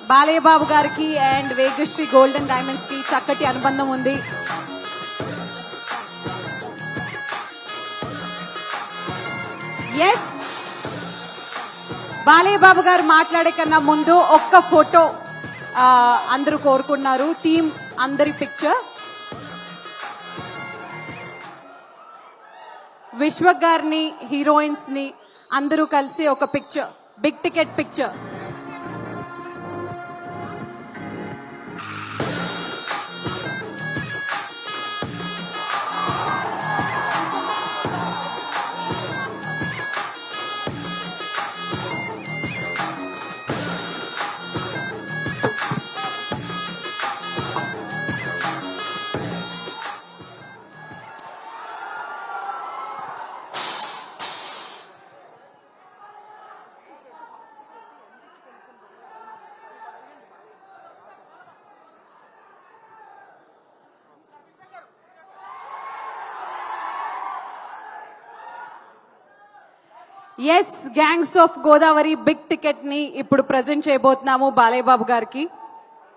బాలయ్య బాబు గారికి and Vegasri golden diamonds కి చక్కటి అనుబంధం ఉంది. ఎస్, బాలయ్య బాబు గారు మాట్లాడే కన్నా ముందు ఒక్క ఫోటో అందరూ కోరుకున్నారు. టీమ్ అందరి పిక్చర్. విశ్వ గారిని, హీరోయిన్స్ ని అందరూ కలిసి ఒక picture, big ticket picture. Yes, Gangs of Godavari big ticket ని ఇప్పుడు ప్రజెంట్ చేయబోతున్నాము బాలయ్య బాబు గారికి.